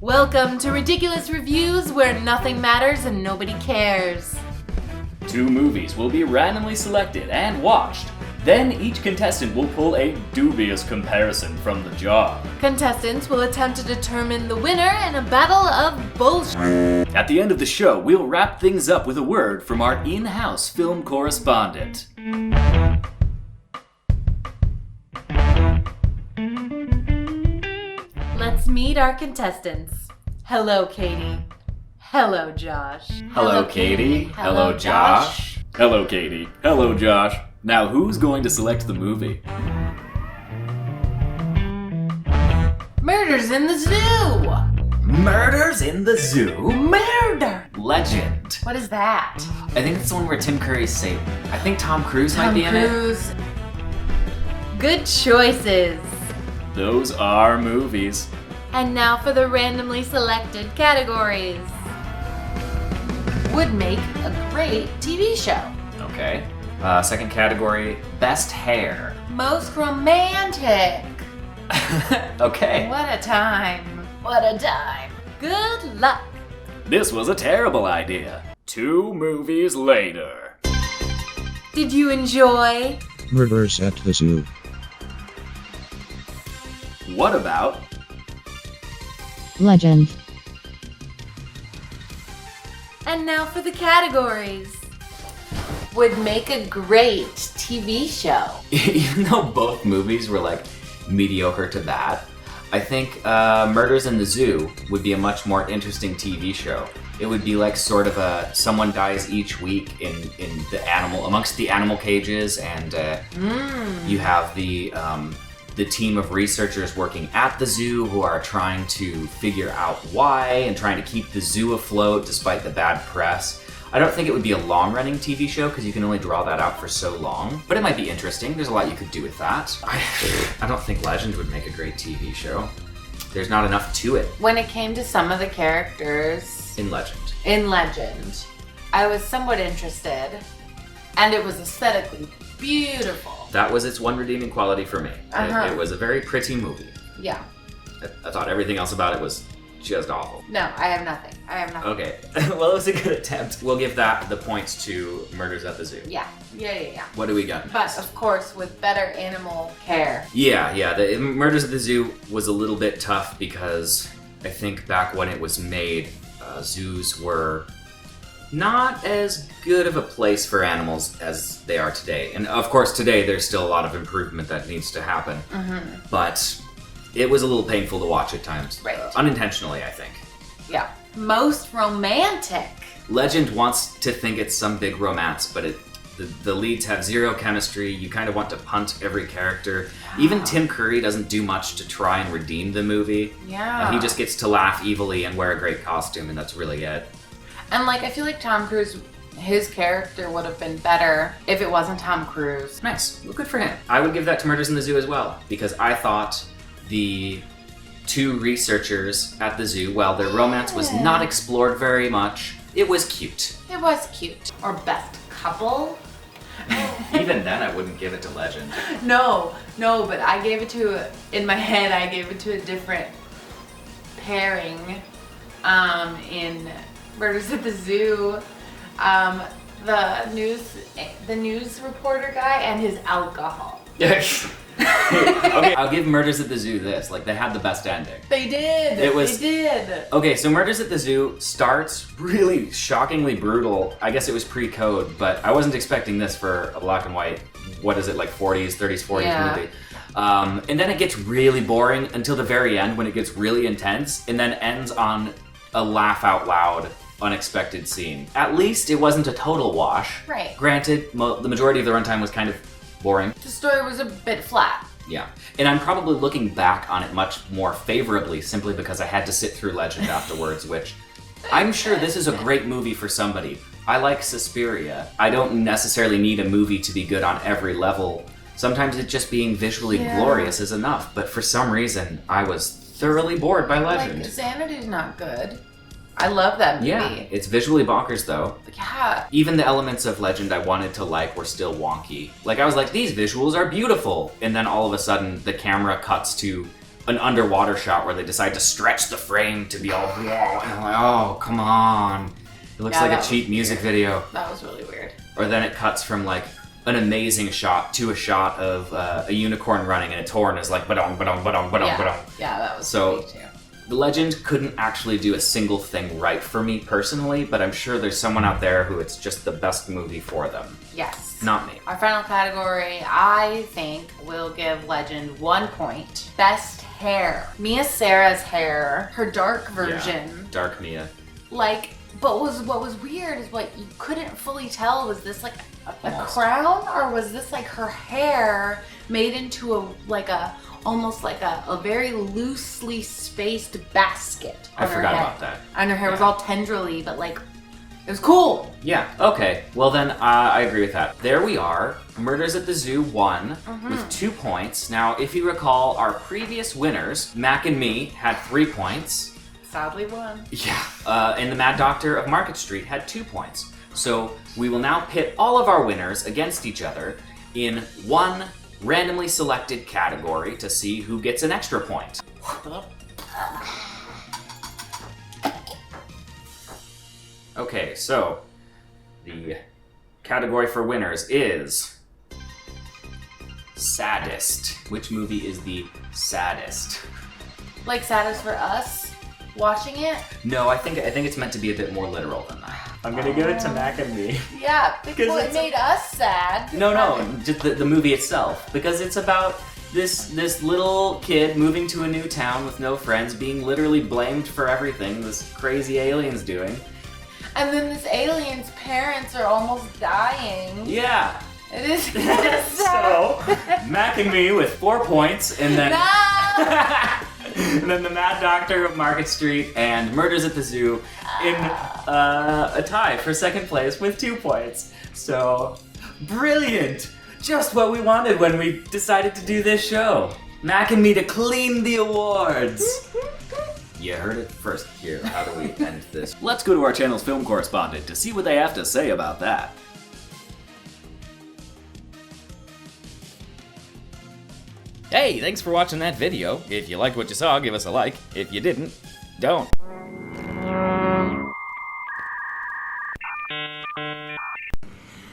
Welcome to Ridiculous Reviews, where nothing matters and nobody cares. 2 movies will be randomly selected and watched. Then each contestant will pull a dubious comparison from the jar. Contestants will attempt to determine the winner in a battle of bullshit. At the end of the show, we'll wrap things up with a word from our in-house film correspondent. Let's meet our contestants. Hello, Katie. Hello, Josh. Hello, Katie. Hello, Josh. Hello, Katie. Hello, Josh. Now, who's going to select the movie? Murders in the Zoo! Murders in the Zoo? Murder! Legend. What is that? I think it's the one where Tim Curry's Satan. I think Tom Cruise might be in it. Cruise. Good choices. Those are movies. And now for the randomly selected categories. Would make a great TV show. Okay. Second category, best hair. Most romantic. Okay. What a time. What a time. Good luck. This was a terrible idea. 2 movies later. Did you enjoy? Murders at the Zoo. What about Legend. And now for the categories. Would make a great TV show. Even though both movies were like mediocre to bad, I think Murders in the Zoo would be a much more interesting TV show. It would be like sort of someone dies each week amongst the animal cages, and you have the team of researchers working at the zoo who are trying to figure out why and trying to keep the zoo afloat despite the bad press. I don't think it would be a long-running TV show because you can only draw that out for so long, but it might be interesting. There's a lot you could do with that. I don't think Legend would make a great TV show. There's not enough to it When it came to some of the characters in Legend. in Legend, I was somewhat interested, and it was aesthetically beautiful. That was its one redeeming quality for me. Uh-huh. It was a very pretty movie. Yeah. I thought everything else about it was just awful. No, I have nothing. Okay, well, it was a good attempt. We'll give that the points to Murders at the Zoo. Yeah. What do we got? But of course, with better animal care. Yeah, the Murders at the Zoo was a little bit tough because I think back when it was made, zoos were not as good of a place for animals as they are today. And of course, today there's still a lot of improvement that needs to happen. Mm-hmm. But it was a little painful to watch at times. Right. Unintentionally, I think. Yeah. Most romantic. Legend wants to think it's some big romance, but the leads have zero chemistry. You kind of want to punt every character. Even Tim Curry doesn't do much to try and redeem the movie. Yeah. He just gets to laugh evilly and wear a great costume, and that's really it. And I feel like Tom Cruise, his character would have been better if it wasn't Tom Cruise. Nice. Well, good for him. I would give that to Murders in the Zoo as well, because I thought the 2 researchers at the zoo, while their romance was not explored very much, it was cute. It was cute. Or best couple. Even then, I wouldn't give it to Legend. No, but I gave it to, in my head, I gave it to a different pairing in Murders at the Zoo. The news reporter guy and his alcohol. Okay, I'll give Murders at the Zoo this. They had the best ending. They did. They did. Okay, so Murders at the Zoo starts really shockingly brutal. I guess it was pre-code, but I wasn't expecting this for a black and white, 30s, 40s movie. And then it gets really boring until the very end when it gets really intense, and then ends on a laugh out loud, unexpected scene. At least it wasn't a total wash. Right. Granted, the majority of the runtime was kind of boring. The story was a bit flat. Yeah. And I'm probably looking back on it much more favorably simply because I had to sit through Legend afterwards, which I'm sure this is a great movie for somebody. I like Suspiria. I don't necessarily need a movie to be good on every level. Sometimes it just being visually glorious is enough, but for some reason, I was thoroughly bored by Legend. Xanadu's not good. I love that movie. Yeah, it's visually bonkers though. Yeah. Even the elements of Legend I wanted to like were still wonky. I was like, these visuals are beautiful. And then all of a sudden the camera cuts to an underwater shot where they decide to stretch the frame to be all whoa, and I'm like, oh, come on. It looks Yeah, like that a was cheap music weird. video. That was really weird. Or then it cuts from like an amazing shot to a shot of a unicorn running and a torn is like ba-dong, ba-dong, ba-dong, ba-dong, ba-dong. Yeah, that was So- creepy too. The Legend couldn't actually do a single thing right for me personally, but I'm sure there's someone out there who it's just the best movie for them. Yes. Not me. Our final category, I think, will give Legend 1 point. Best hair. Mia Sarah's hair, her dark version. Yeah. Dark Mia. Like, but what was weird is what you couldn't fully tell, was this like a Almost. crown, or was this like her hair made into almost like a very loosely spaced basket I on her forgot head. about that. And her hair was Yeah. all tendrily, but like, it was cool. Yeah, okay. Well then, I agree with that. There we are. Murders at the Zoo won with 2 points. Now, if you recall, our previous winners, Mac and me, had 3 points. Sadly won. Yeah. And the Mad Doctor of Market Street had 2 points. So we will now pit all of our winners against each other in one randomly selected category to see who gets an extra point. Okay, so the category for winners is saddest. Which movie is the saddest? Like saddest for us watching it. No, I think it's meant to be a bit more literal than that. I'm gonna give it to Mac and me. Yeah, because it it's made us sad. No, just the movie itself, because it's about this little kid moving to a new town with no friends, being literally blamed for everything this crazy alien's doing. And then this alien's parents are almost dying. Yeah. It is So, Mac and me with 4 points, and then No! and then the Mad Doctor of Market Street and Murders at the Zoo in a tie for second place with 2 points. So, brilliant! Just what we wanted when we decided to do this show. Mac and me to clean the awards. You heard it first here. How do we end this? let's go to our channel's film correspondent to see what they have to say about that. Hey, thanks for watching that video. If you liked what you saw, give us a like. If you didn't, don't.